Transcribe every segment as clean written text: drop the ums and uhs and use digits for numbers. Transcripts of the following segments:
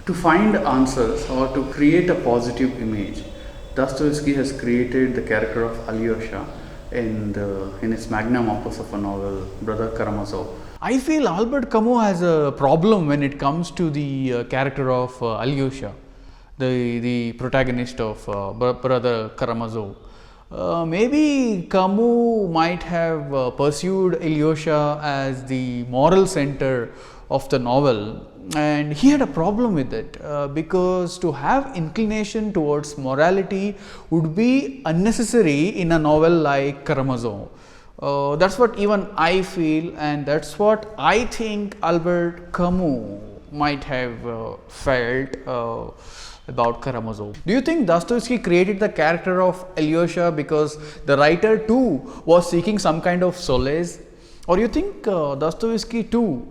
To find answers or to create a positive image, Dostoevsky has created the character of Alyosha in his magnum opus of a novel, Brother Karamazov. I feel Albert Camus has a problem when it comes to the character of Alyosha, the protagonist of Brother Karamazov. Maybe Camus might have pursued Alyosha as the moral center of the novel, and he had a problem with it because to have inclination towards morality would be unnecessary in a novel like Karamazov. That's what even I feel, and that's what I think Albert Camus might have felt about Karamazov. Do you think Dostoevsky created the character of Alyosha because the writer too was seeking some kind of solace? Or you think Dostoevsky too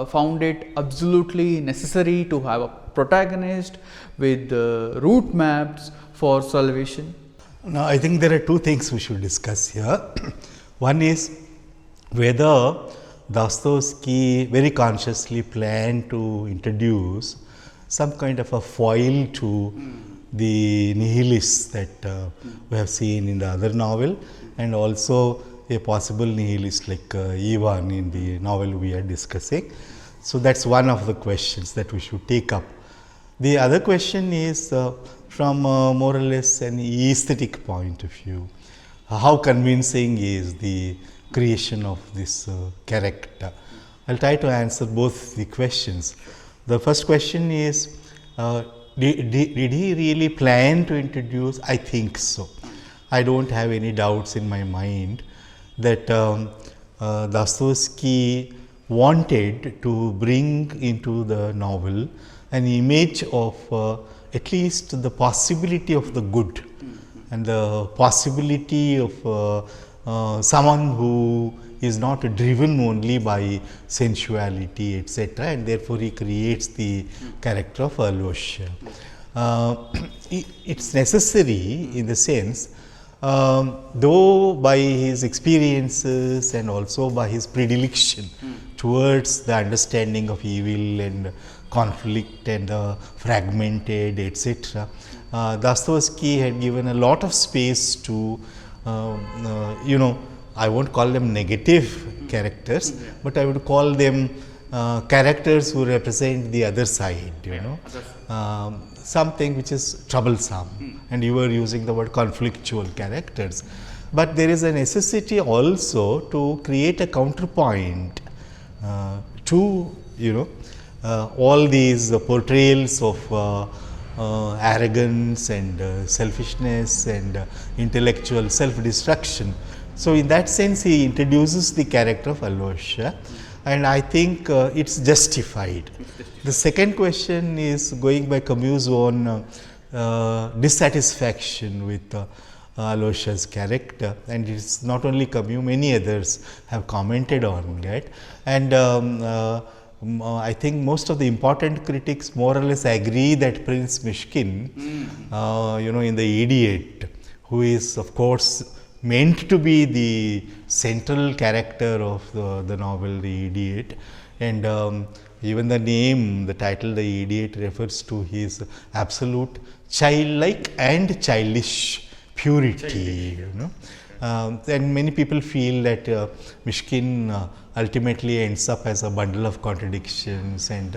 found it absolutely necessary to have a protagonist with route maps for salvation? Now, I think there are two things we should discuss here. One is whether Dostoevsky very consciously planned to introduce some kind of a foil to the nihilists that we have seen in the other novel, and also a possible nihilist like Ivan in the novel we are discussing. So, that is one of the questions that we should take up. The other question is from more or less an aesthetic point of view. How convincing is the creation of this character? I will try to answer both the questions. The first question is, did he really plan to introduce? I think so. I do not have any doubts in my mind that Dostoevsky wanted to bring into the novel an image of at least the possibility of the good and the possibility of someone who is not driven only by sensuality, etc., and therefore he creates the character of Alyosha. It's necessary in the sense, though by his experiences and also by his predilection towards the understanding of evil and conflict and fragmented, etc., Dostoevsky had given a lot of space to I won't call them negative characters, but I would call them characters who represent the other side, something which is troublesome, and you were using the word conflictual characters. But there is a necessity also to create a counterpoint to all these portrayals of arrogance and selfishness and intellectual self-destruction. So, in that sense he introduces the character of Alyosha, and I think it's justified. The second question is going by Camus' own dissatisfaction with Alyosha's character, and it's not only Camus, many others have commented on that, and I think most of the important critics more or less agree that Prince Mishkin, in The Idiot, who is of course meant to be the central character of the novel The Idiot, and even the name, the title The Idiot refers to his absolute childlike and childish purity, and many people feel that Mishkin ultimately ends up as a bundle of contradictions, and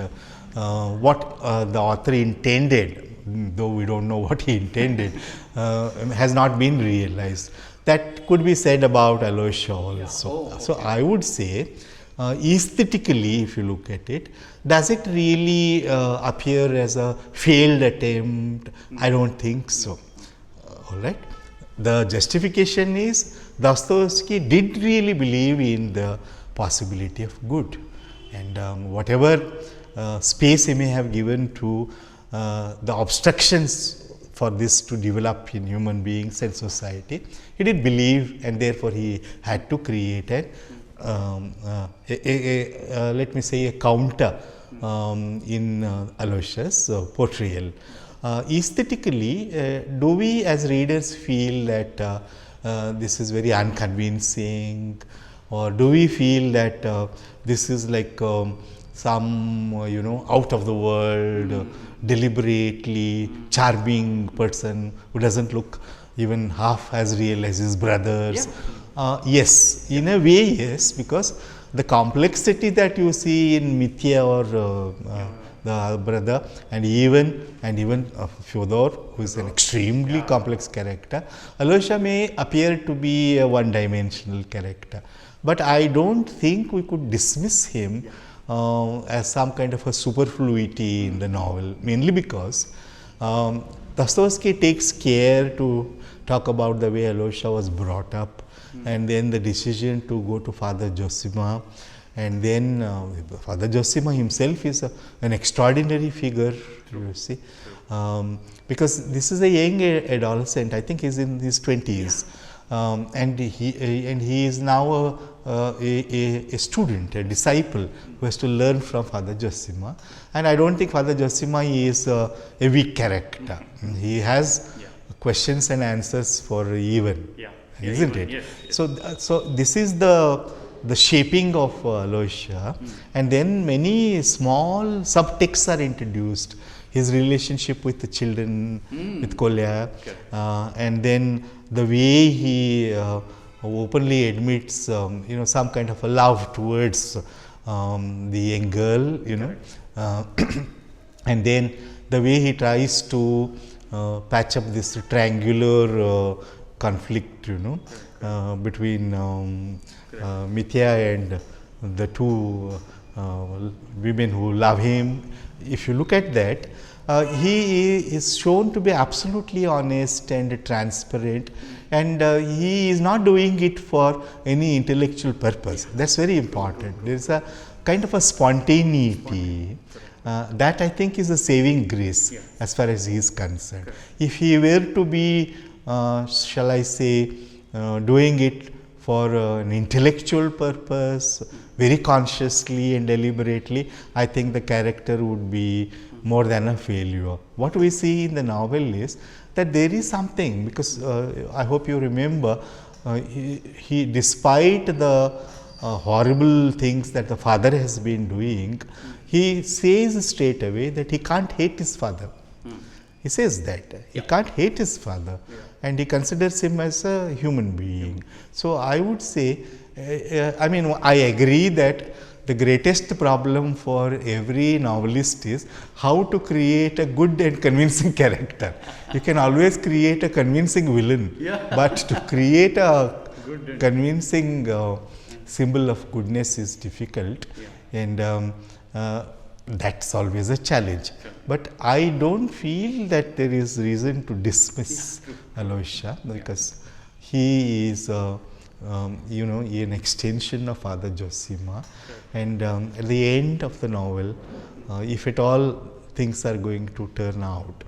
what the author intended, though we do not know what he intended, has not been realized. That could be said about Alyosha also. So, I would say aesthetically, if you look at it, does it really appear as a failed attempt? I do not think so. All right. The justification is Dostoevsky did really believe in the possibility of good, and whatever space he may have given to the obstructions for this to develop in human beings and society, he did believe, and therefore he had to create let me say a counter in Alyosha's portrayal. Aesthetically, do we as readers feel that this is very unconvincing, or do we feel that this is like some out of the world, deliberately charming person who doesn't look even half as real as his brothers. Yes, in a way, yes, because the complexity that you see in Mithya or the brother, and even Fyodor, who is an extremely complex character, Alyosha may appear to be a one-dimensional character, but I don't think we could dismiss him as some kind of a superfluity in the novel, mainly because Dostoevsky takes care to talk about the way Alyosha was brought up, and then the decision to go to Father Zosima, and then Father Zosima himself is an extraordinary figure, you see, because this is a young adolescent. I think he's in his 20s, and he is now a student, a disciple who has to learn from Father Zosima. And I don't think Father Zosima is a weak character. He has questions and answers for even, isn't it? Yes. So this is the shaping of Alyosha, and then many small subtexts are introduced. His relationship with the children, with Kolya, and then the way he openly admits, some kind of a love towards the young girl, and then the way he tries to patch up this triangular conflict, between Mithya and the two women who love him. If you look at that, he is shown to be absolutely honest and transparent, and he is not doing it for any intellectual purpose. That's very important. There is a kind of a spontaneity that I think is a saving grace as far as he is concerned. If he were to be, shall I say, doing it for an intellectual purpose, very consciously and deliberately, I think the character would be more than a failure. What we see in the novel is that there is something, because I hope you remember, he despite the horrible things that the father has been doing, he says straight away that he can't hate his father. He says that he can't hate his father, and he considers him as a human being. So I would say, I agree that the greatest problem for every novelist is how to create a good and convincing character. You can always create a convincing villain, but to create a convincing symbol of goodness is difficult, and that's always a challenge. But I don't feel that there is reason to dismiss Alyosha, because he is an extension of Father Zosima, and at the end of the novel, if at all things are going to turn out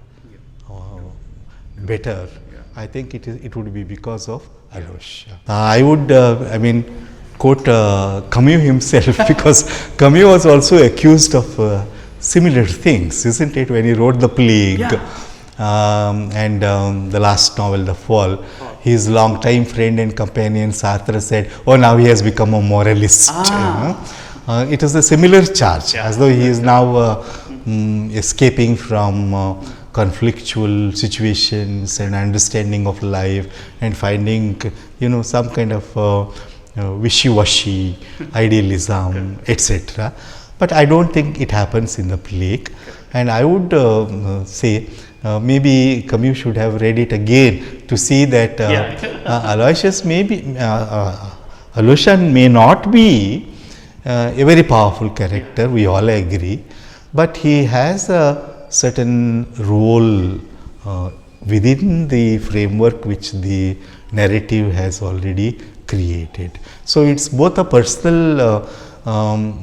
better, I think it would be because of Alyosha. I would quote Camus himself, because Camus was also accused of similar things, isn't it, when he wrote The Plague and the last novel, The Fall. His longtime friend and companion Sartre said, "Oh, now he has become a moralist." It is a similar charge, as though he is now escaping from conflictual situations and understanding of life, and finding some kind of wishy-washy idealism, etc. But I don't think it happens in The Plague, and I would say maybe Camus should have read it again to see that Alyosha may not be a very powerful character, we all agree, but he has a certain role within the framework which the narrative has already created. So it's both a personal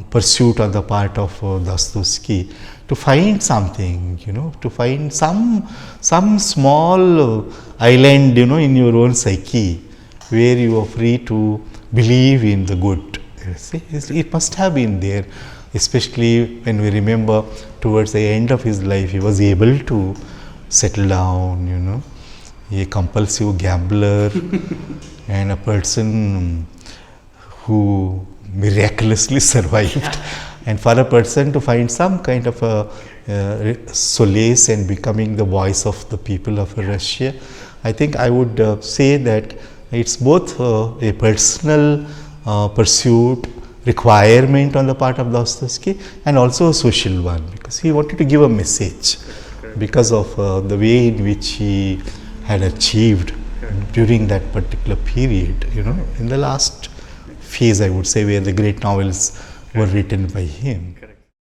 pursuit on the part of Dostoevsky to find something, to find some small island, in your own psyche, where you are free to believe in the good. See, it must have been there, especially when we remember towards the end of his life, he was able to settle down, a compulsive gambler and a person who miraculously survived And for a person to find some kind of a solace and becoming the voice of the people of Russia, I think I would say that it's both a personal pursuit, requirement on the part of Dostoevsky, and also a social one, because he wanted to give a message because of the way in which he had achieved during that particular period, in the last phase, I would say, where the great novels were written by him.